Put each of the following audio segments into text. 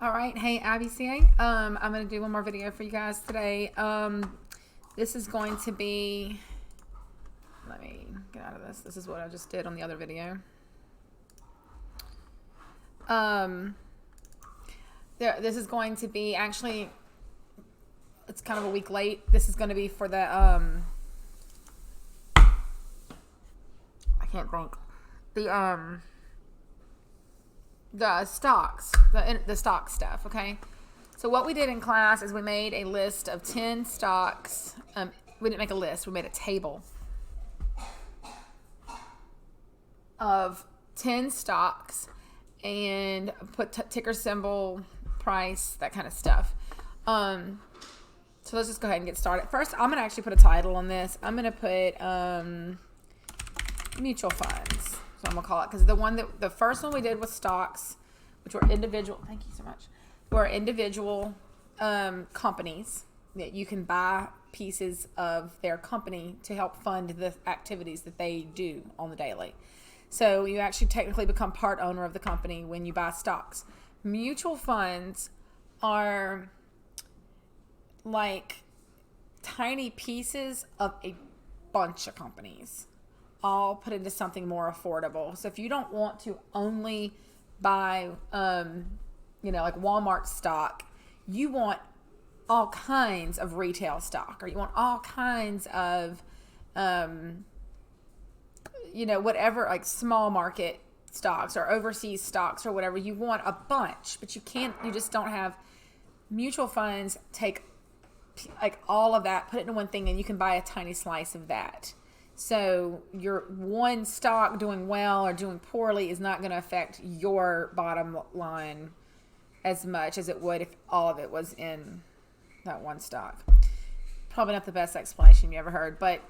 All right, hey ibca. I'm gonna do one more video for you guys today. This is going to be, let me get out of this. This is what I just did on the other video. This is going to be, actually, it's kind of a week late. This is going to be for the I can't think, the stocks, the stock stuff. Okay, so what we did in class is we made a list of 10 stocks. We didn't make a list, we made a table of 10 stocks and put ticker symbol, price, that kind of stuff. So let's just go ahead and get started. First, I'm gonna actually put a title on this. I'm gonna put mutual funds. So I'm gonna call it, because the first one we did was stocks, which were individual. Thank you so much. Were individual companies that you can buy pieces of their company to help fund the activities that they do on the daily. So you actually technically become part owner of the company when you buy stocks. Mutual funds are like tiny pieces of a bunch of companies, all put into something more affordable. So if you don't want to only buy, like Walmart stock, you want all kinds of retail stock, or you want all kinds of, whatever, like small market stocks or overseas stocks or whatever. You want a bunch, but you just don't have. Mutual funds take like all of that, put it in one thing, and you can buy a tiny slice of that. So your one stock doing well or doing poorly is not going to affect your bottom line as much as it would if all of it was in that one stock. Probably not the best explanation you ever heard, but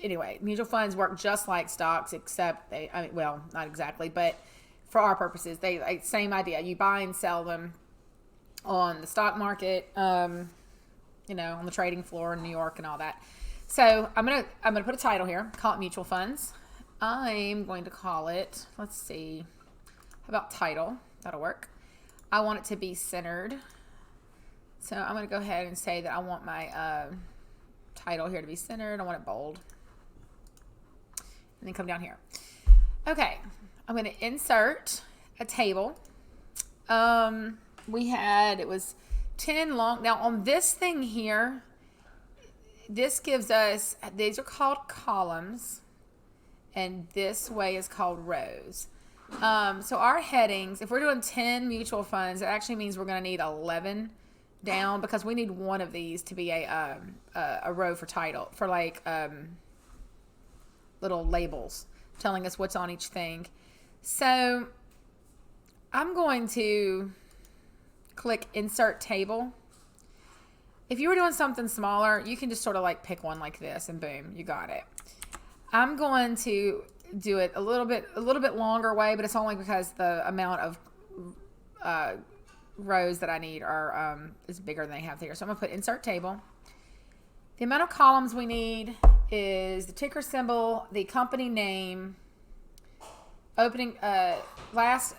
anyway, mutual funds work just like stocks, except not exactly, but for our purposes, same idea. You buy and sell them on the stock market, on the trading floor in New York and all that. So I'm gonna put a title here. Call it mutual funds. I'm going to call it, let's see, how about title? That'll work. I want it to be centered. So I'm gonna go ahead and say that I want my title here to be centered. I want it bold. And then come down here. Okay, I'm gonna insert a table. It was 10 long. Now on this thing here, this gives us, these are called columns, and this way is called rows. So our headings, if we're doing 10 mutual funds, it actually means we're going to need 11 down, because we need one of these to be a row for title, for like little labels telling us what's on each thing. So I'm going to click Insert Table. If you were doing something smaller, you can just sort of like pick one like this and boom, you got it. I'm going to do it a little bit longer way, but it's only because the amount of rows that I need is bigger than they have here. So I'm gonna put Insert Table. The amount of columns we need is the ticker symbol, the company name, opening, the last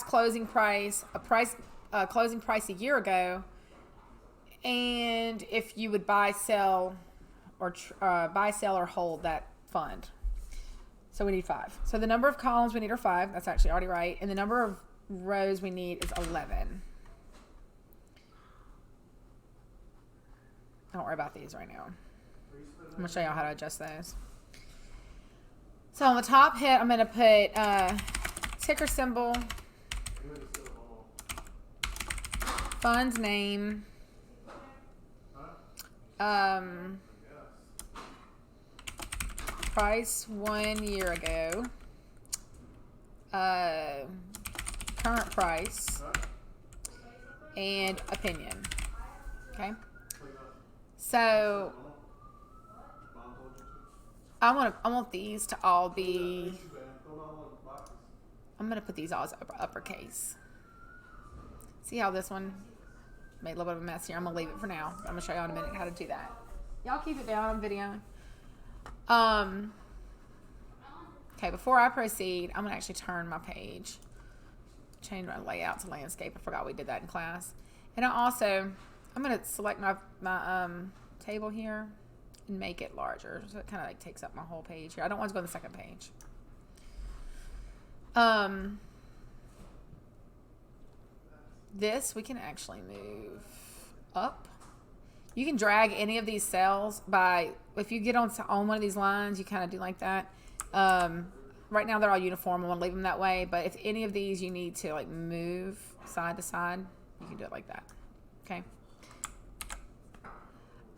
closing price, closing price a year ago, and if you would buy, sell, or hold that fund. So we need 5. So the number of columns we need are 5. That's actually already right. And the number of rows we need is 11. Don't worry about these right now. I'm gonna show y'all how to adjust those. So on the top hit, I'm gonna put ticker symbol, fund's name, price 1 year ago, current price, and opinion. Okay. So I want these to all be, I'm going to put these all as uppercase. See how this one made a little bit of a mess here? I'm going to leave it for now. I'm going to show you in a minute how to do that. Y'all keep it down on video. Okay, before I proceed, I'm going to actually turn my page. Change my layout to landscape. I forgot we did that in class. And I'm going to select my table here and make it larger. So it kind of like takes up my whole page here. I don't want to go to the second page. This we can actually move up. You can drag any of these cells by, if you get on one of these lines, you kind of do like that. Right now they're all uniform. I want to leave them that way. But if any of these you need to like move side to side, you can do it like that. Okay.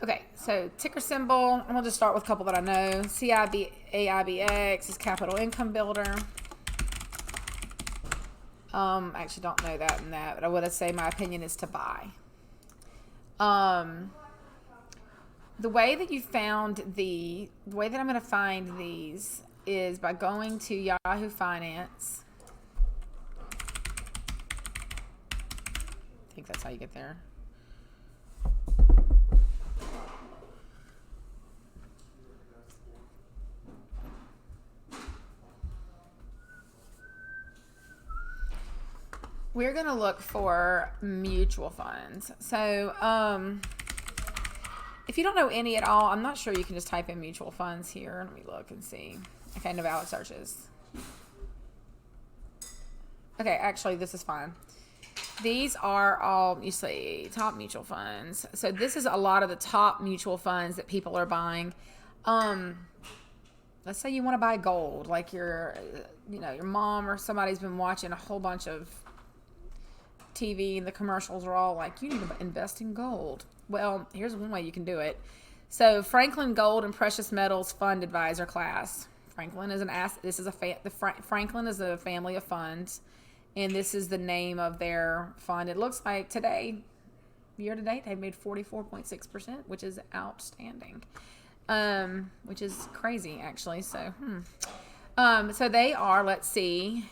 Okay, so ticker symbol. I'm going to just start with a couple that I know. IBX is Capital Income Builder. I actually don't know that and that, but I would say my opinion is to buy. The way that you found the way that I'm going to find these is by going to Yahoo Finance. I think that's how you get there. We're going to look for mutual funds. So, if you don't know any at all, I'm not sure you can just type in mutual funds here. Let me look and see. Okay, no valid searches. Okay, actually, this is fine. These are all, you see, top mutual funds. So this is a lot of the top mutual funds that people are buying. Let's say you want to buy gold, like your mom or somebody's been watching a whole bunch of TV and the commercials are all like, you need to invest in gold. Well, here's one way you can do it. So Franklin Gold and Precious Metals Fund Advisor class. Franklin is an asset. This is Franklin is a family of funds, and this is the name of their fund. It looks like today, year to date, they've made 44.6%, which is outstanding. Which is crazy actually. So, so they are. Let's see.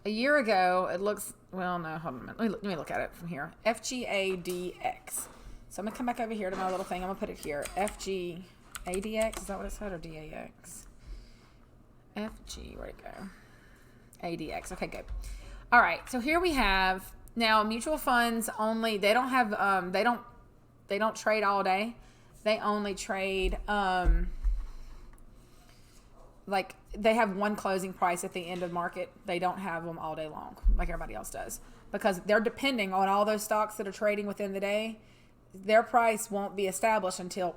A year ago, it looks, well, no, hold on a minute. Let me look at it from here. FGADX. So I'm going to come back over here to my little thing. I'm going to put it here. FGADX. Is that what it said? Or DAX? FG. Where'd it go? ADX. Okay, good. All right. So here we have, now mutual funds only, they don't have, they don't trade all day. They only trade, like, they have one closing price at the end of market. They don't have them all day long like everybody else does, because they're depending on all those stocks that are trading within the day. Their price won't be established until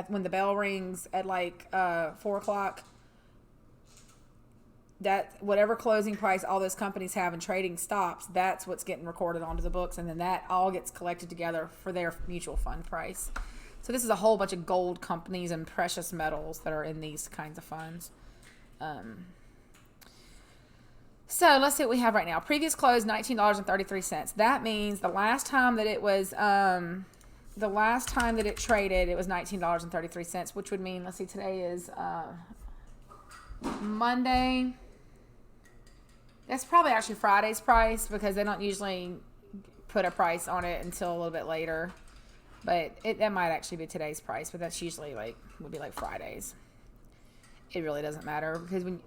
when the bell rings at like 4 o'clock. That whatever closing price all those companies have in trading stops, that's what's getting recorded onto the books, and then that all gets collected together for their mutual fund price. So this is a whole bunch of gold companies and precious metals that are in these kinds of funds. So let's see what we have right now. Previous close, $19.33. That means the last time that it was, the last time that it traded, it was $19.33, which would mean, let's see, today is Monday. That's probably actually Friday's price, because they don't usually put a price on it until a little bit later. But that might actually be today's price, but that's usually would be like Fridays. It really doesn't matter, because when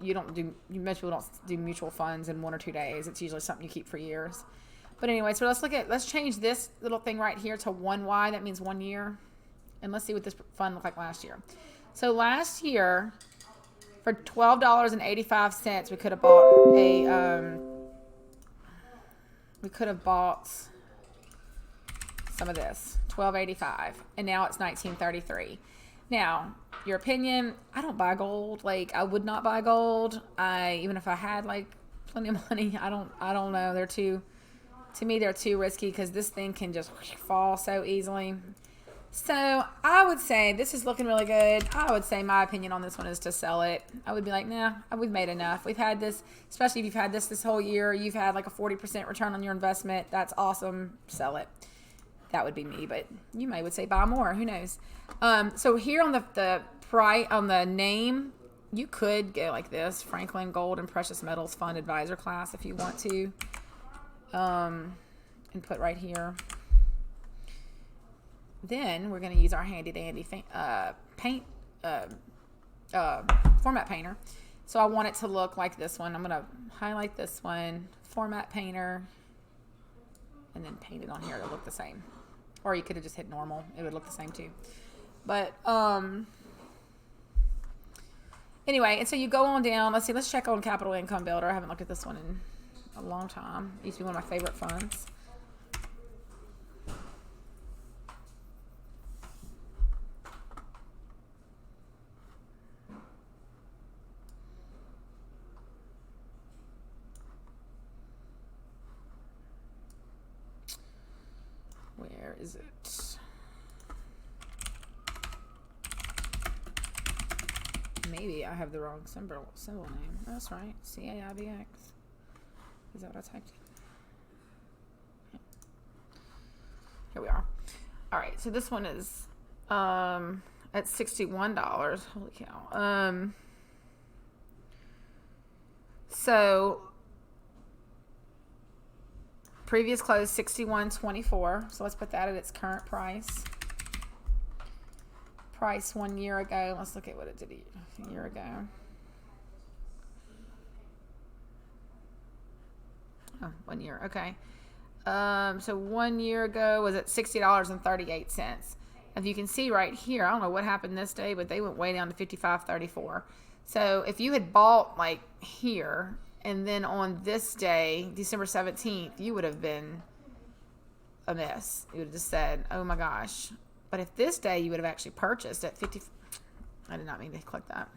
most people don't do mutual funds in 1 or 2 days. It's usually something you keep for years. But anyway, so let's change this little thing right here to 1Y. That means 1 year. And let's see what this fund looked like last year. So last year, for $12.85, we could have bought some of this, $12.85, and now it's $19.33. Now, your opinion, I don't buy gold. Like, I would not buy gold. Even if I had plenty of money, I don't know. To me, they're too risky, because this thing can just fall so easily. So I would say this is looking really good. I would say my opinion on this one is to sell it. I would be like, nah, we've made enough. We've had this, especially if you've had this whole year, you've had like a 40% return on your investment. That's awesome. Sell it. That would be me, but you would say buy more. Who knows? So here on the price, on the name, you could go like this: Franklin Gold and Precious Metals Fund Advisor class, if you want to, and put right here. then we're going to use our handy dandy paint format painter. So I want it to look like this one. I'm going to highlight this one, format painter, and then paint it on here to look the same. Or you could have just hit normal. It would look the same too. But anyway, and so you go on down. Let's see. Let's check on Capital Income Builder. I haven't looked at this one in a long time. It used to be one of my favorite funds. Where is it? Maybe I have the wrong symbol name. That's right. CAIBX. Is that what I typed in? Yeah. Here we are. All right. So this one is at $61. Holy cow. So previous close $61.24. So let's put that at its current price. Price 1 year ago. Let's look at what it did a year ago. Oh, 1 year. Okay. So 1 year ago was at $60.38. If you can see right here, I don't know what happened this day, but they went way down to $55.34. So if you had bought like here, and then on this day, December 17th, you would have been a mess. You would have just said, oh my gosh. But if this day you would have actually purchased at I did not mean to click that.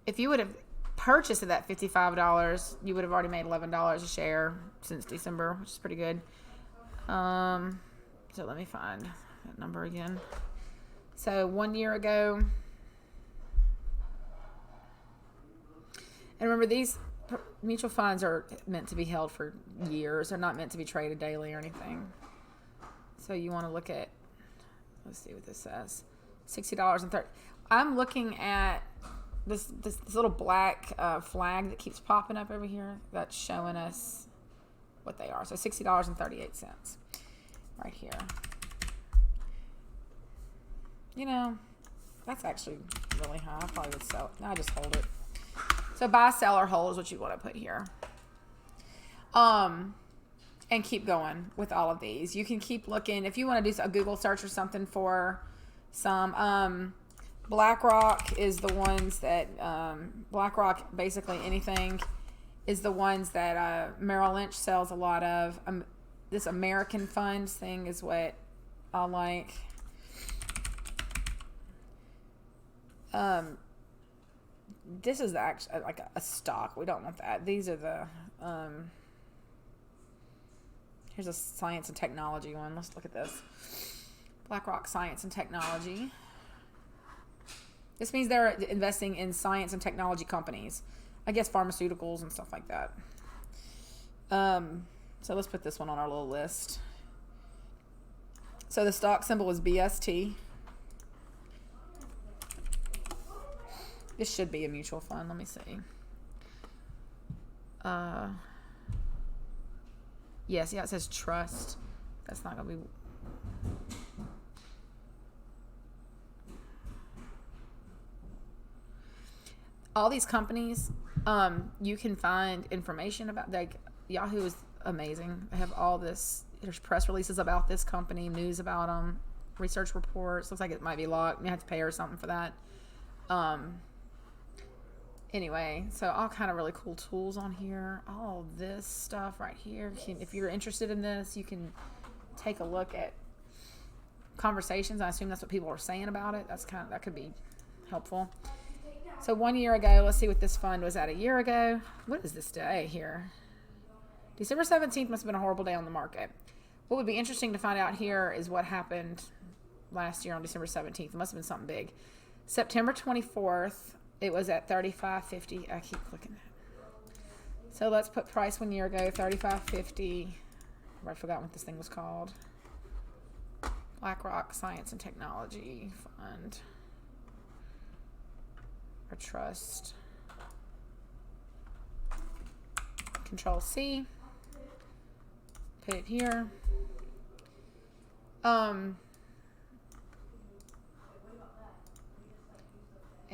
If you would have purchased at that $55, you would have already made $11 a share since December, which is pretty good. So let me find that number again. So 1 year ago, and remember these mutual funds are meant to be held for years. They're not meant to be traded daily or anything. So you want to look at, let's see what this says. $60.30. I'm looking at this little black flag that keeps popping up over here. That's showing us what they are. So $60.38 right here. You know, that's actually really high. I probably would sell it. No, I just hold it. So buy, sell, or hold is what you want to put here. And keep going with all of these. You can keep looking. If you want to do a Google search or something for some, BlackRock is the ones that, BlackRock, basically anything, is the ones that Merrill Lynch sells a lot of. This American funds thing is what I like. This is actually like a stock. We don't want that. These are the, here's a science and technology one. Let's look at this. BlackRock Science and Technology. This means they're investing in science and technology companies. I guess pharmaceuticals and stuff like that. So let's put this one on our little list. So the stock symbol is BST. This should be a mutual fund. Let me see. Yes, yeah, it says trust. That's not going to be... All these companies, you can find information about, like, Yahoo is amazing. They have all this, there's press releases about this company, news about them, research reports. Looks like it might be locked. You have to pay or something for that. Anyway, so all kind of really cool tools on here. All this stuff right here. If you're interested in this, you can take a look at conversations. I assume that's what people are saying about it. That could be helpful. So 1 year ago, let's see what this fund was at a year ago. What is this day here? December 17th must have been a horrible day on the market. What would be interesting to find out here is what happened last year on December 17th. It must have been something big. September 24th, it was at $35.50. I keep clicking that. So let's put price 1 year ago, $35.50. I forgot what this thing was called. BlackRock Science and Technology Fund. Or Trust. Control C. Put it here.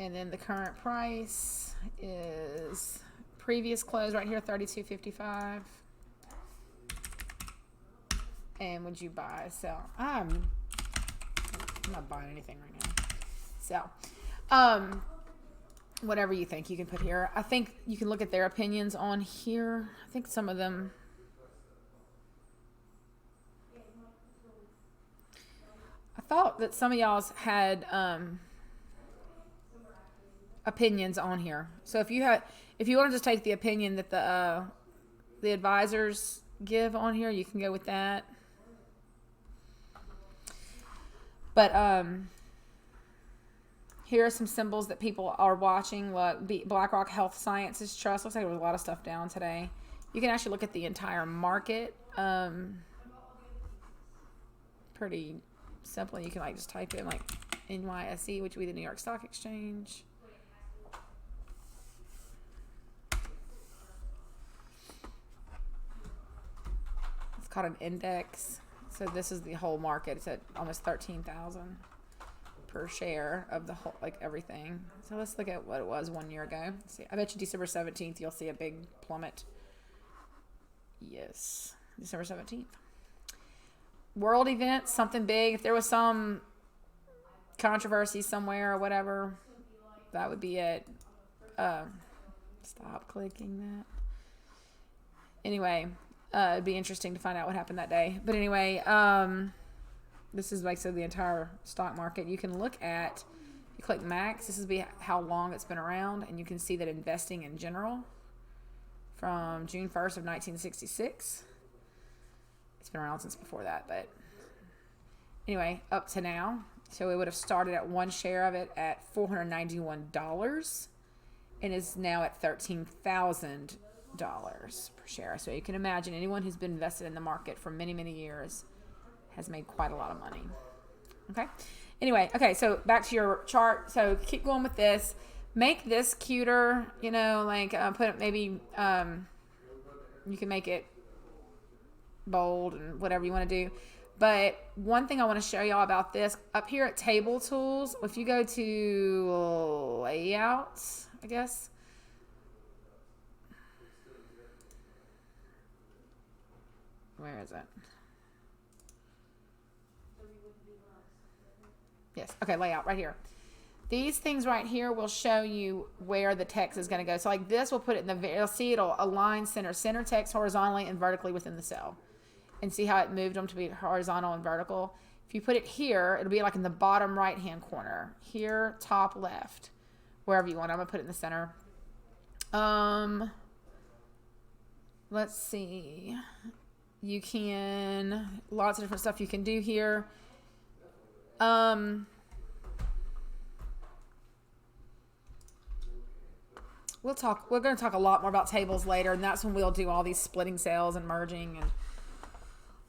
And then the current price is previous close right here, $32.55. And would you buy, sell? I'm not buying anything right now. So, whatever you think you can put here. I think you can look at their opinions on here. I think some of them. I thought that some of y'all's had opinions on here. So if you want to just take the opinion that the advisors give on here, you can go with that. But here are some symbols that people are watching. BlackRock Health Sciences Trust. Looks like there was a lot of stuff down today. You can actually look at the entire market. Pretty simple. You can like just type in like NYSE, which would be the New York Stock Exchange. It's called an index. So this is the whole market. It's at almost 13,000 per share of the whole, like everything. So let's look at what it was 1 year ago. Let's see, I bet you December 17th you'll see a big plummet. Yes, December 17th. World events, something big. If there was some controversy somewhere or whatever, that would be it. Stop clicking that. Anyway, it'd be interesting to find out what happened that day. But anyway, this is like so the entire stock market. You can look at, you click max, this is how long it's been around, and you can see that investing in general from June 1st of 1966. It's been around since before that, but anyway, up to now. So it would have started at one share of it at $491 and is now at $13,000 per share. So you can imagine anyone who's been invested in the market for many, many years has made quite a lot of money. Okay. Anyway, okay, so back to your chart. So keep going with this. Make this cuter, you know, like put maybe you can make it bold and whatever you want to do. But one thing I want to show y'all about this, up here at Table Tools, if you go to Layouts, I guess. Where is it? Yes, okay, Layout, right here. These things right here will show you where the text is going to go. So like this, we'll put it in the, you'll see it'll align center text horizontally and vertically within the cell. And see how it moved them to be horizontal and vertical. If you put it here, it'll be like in the bottom right-hand corner. Here, top left, wherever you want. I'm going to put it in the center. Let's see. You can, lots of different stuff you can do here. We're going to talk a lot more about tables later, and that's when we'll do all these splitting cells and merging and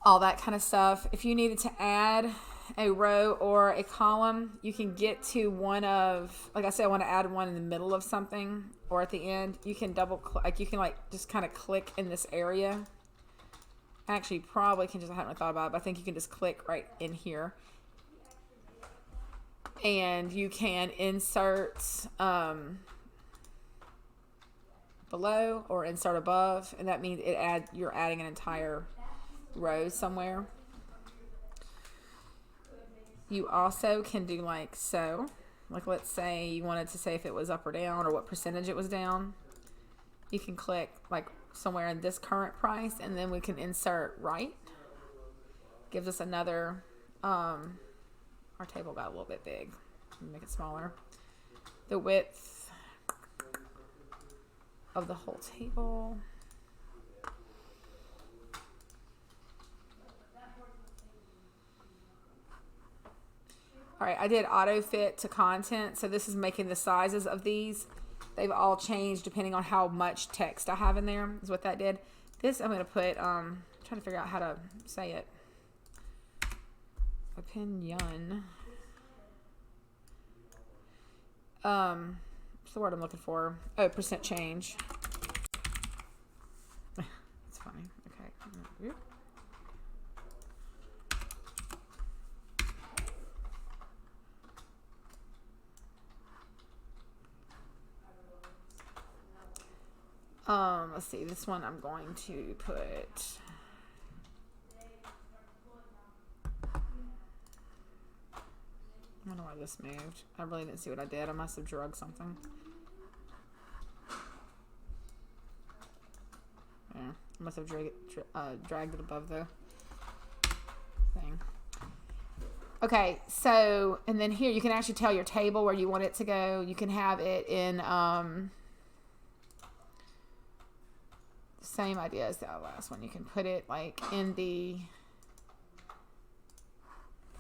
all that kind of stuff. If you needed to add a row or a column, you can get to one of, like I said, I want to add one in the middle of something or at the end. You can double click, like you can like just kind of click in this area. Actually, probably can just, I haven't really thought about it, but I think you can just click right in here. And you can insert below or insert above, and that means you're adding an entire row somewhere. You also can do like so. Like let's say you wanted to say if it was up or down or what percentage it was down. You can click like somewhere in this current price, and then we can insert right. Gives us another, our table got a little bit big. Make it smaller. The width of the whole table. All right, I did auto fit to content. So this is making the sizes of these. They've all changed depending on how much text I have in there, is what that did. This I'm going to put, I'm trying to figure out how to say it. Opinion. What's the word I'm looking for? Oh, percent change. That's funny. Okay. Let's see. This one I'm going to put. I don't know why this moved. I really didn't see what I did. I must have drugged something. Yeah, I must have dragged it above the thing. Okay, so, and then here you can actually tell your table where you want it to go. You can have it in, same idea as the last one. You can put it like in the,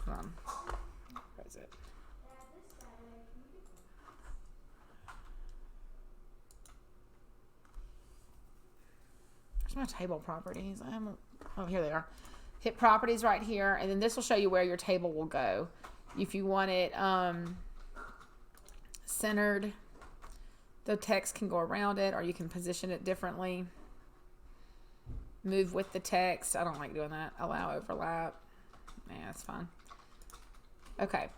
where is it? Where's my table properties? Oh, here they are. Hit properties right here, and then this will show you where your table will go. If you want it centered, the text can go around it, or you can position it differently. Move with the text. I don't like doing that. Allow overlap. Yeah, it's fine. Okay.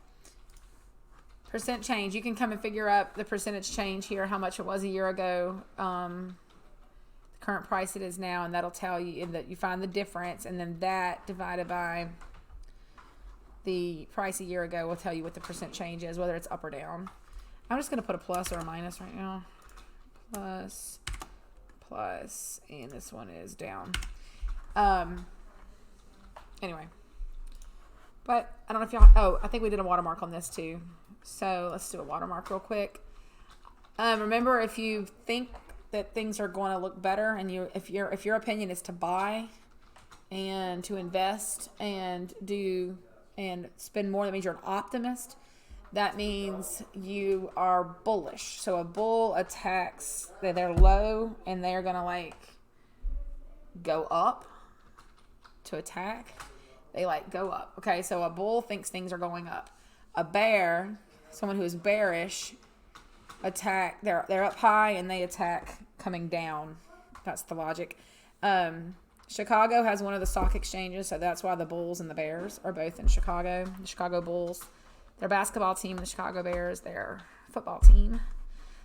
Percent change. You can come and figure out the percentage change here, how much it was a year ago. Current price it is now, and that'll tell you that you find the difference, and then that divided by the price a year ago will tell you what the percent change is, whether it's up or down. I'm just going to put a plus or a minus right now. Plus, and this one is down. Anyway, but I don't know if y'all, I think we did a watermark on this too, so let's do a watermark real quick. Remember, if you think that things are going to look better, and if your opinion is to buy and to invest and spend more, that means you're an optimist. That means you are bullish. So a bull attacks, they're low and they're going to like go up to attack. They like go up. Okay, so a bull thinks things are going up. A bear, someone who is bearish, attack, they're up high and they attack coming down. That's the logic. Chicago has one of the stock exchanges, so that's why the Bulls and the Bears are both in Chicago. The Chicago Bulls, their basketball team, the Chicago Bears, their football team.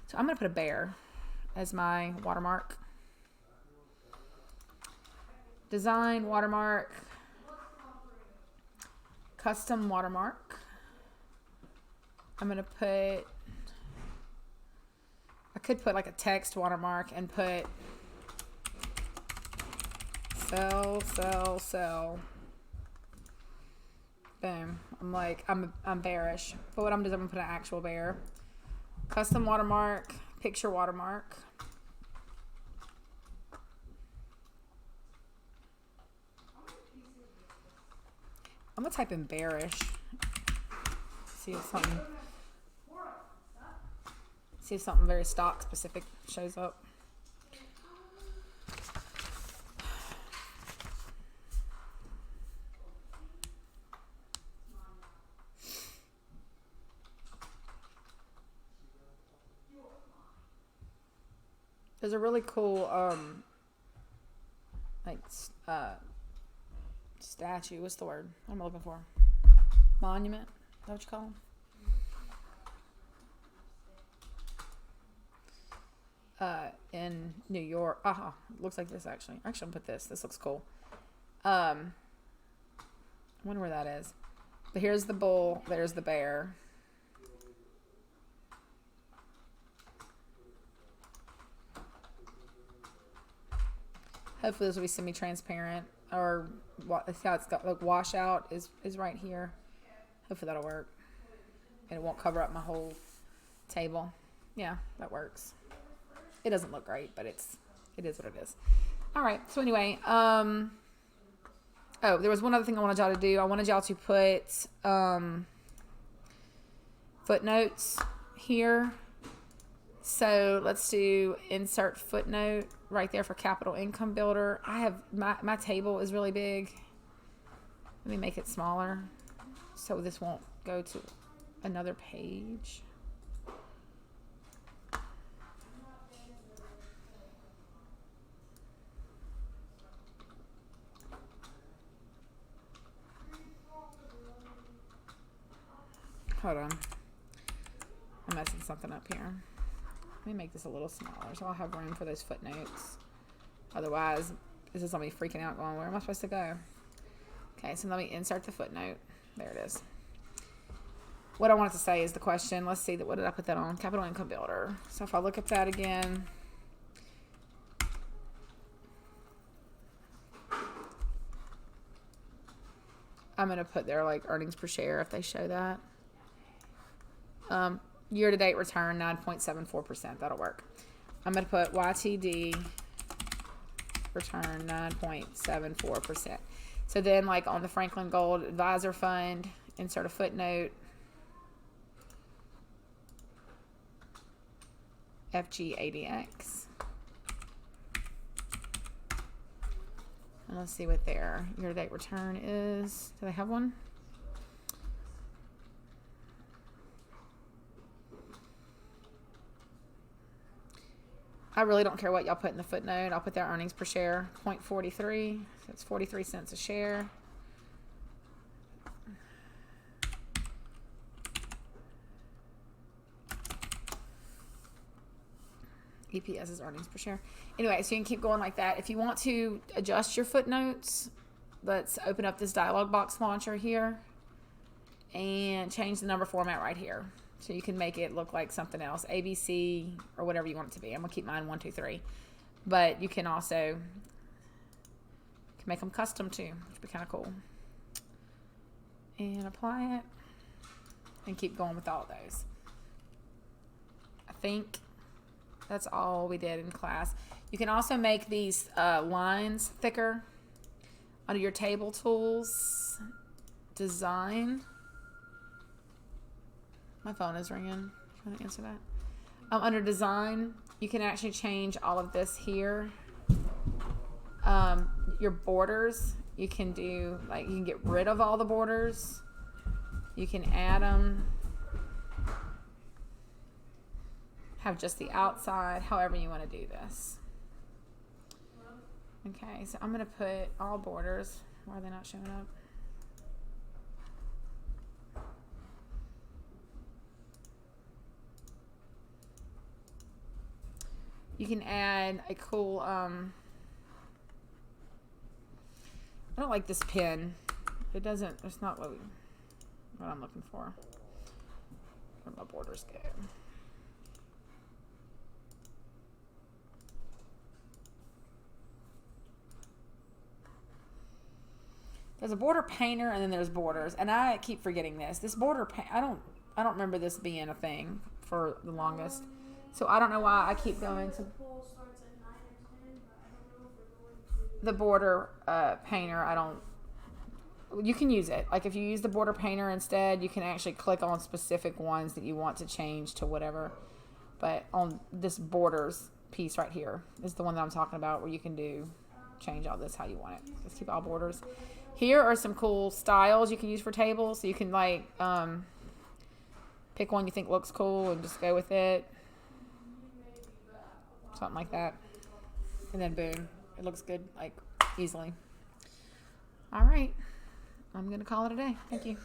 So I'm going to put a bear as my watermark. Design watermark. Custom watermark. I'm going to put, I could put like a text watermark and put sell, sell, sell. Boom. I'm bearish. But what I'm doing is I'm going to put an actual bear. Custom watermark, picture watermark. I'm going to type in bearish. See if something very stock specific shows up. There's a really cool statue. What's the word I'm looking for? Monument? Is that what you call them? In New York. Looks like this actually. Actually, I'm gonna put this. This looks cool. I wonder where that is. But here's the bull. There's the bear. Hopefully this will be semi-transparent, or see how it's got like washout is right here. Hopefully that'll work, and it won't cover up my whole table. Yeah, that works. It doesn't look great, but it is what it is. All right. So anyway, there was one other thing I wanted y'all to do. I wanted y'all to put footnotes here. So let's do insert footnote right there for capital income builder. I have my table is really big. Let me make it smaller so this won't go to another page. Hold on. I'm messing something up here. Let me make this a little smaller so I'll have room for those footnotes. Otherwise, this is somebody freaking out going, where am I supposed to go? Okay, so let me insert the footnote. There it is. What I wanted to say is the question. Let's see, what did I put that on? Capital income builder. So if I look at that again, I'm going to put their like earnings per share if they show that. Year-to-date return, 9.74%. That'll work. I'm going to put YTD return, 9.74%. So then, like on the Franklin Gold Advisor Fund, insert a footnote. FG80X. And let's see what their year-to-date return is. Do they have one? I really don't care what y'all put in the footnote. I'll put their earnings per share, 0.43. So it's 43 cents a share. EPS is earnings per share. Anyway, so you can keep going like that. If you want to adjust your footnotes, let's open up this dialog box launcher here and change the number format right here. So you can make it look like something else, ABC or whatever you want it to be. I'm gonna keep mine 1, 2, 3, but you can also make them custom too, which would be kind of cool. And apply it, and keep going with all of those. I think that's all we did in class. You can also make these lines thicker under your table tools, design. My phone is ringing. Trying to answer that. Under design, you can actually change all of this here. Your borders, you can do, like, you can get rid of all the borders. You can add them. Have just the outside, however you want to do this. Okay, so I'm going to put all borders. Why are they not showing up? You can add a cool, I don't like this pen. It doesn't, it's not what I'm looking for. Where my borders go. There's a border painter and then there's borders, and I keep forgetting this. This border I don't remember this being a thing for the longest. So I don't know why I keep going to the border painter. You can use it. Like if you use the border painter instead, you can actually click on specific ones that you want to change to whatever. But on this borders piece right here is the one that I'm talking about, where you can change all this how you want it. Let's keep all borders. Here are some cool styles you can use for tables. So you can like pick one you think looks cool and just go with it. Something like that. And then boom, it looks good, like easily. All right, I'm gonna call it a day. Thank you.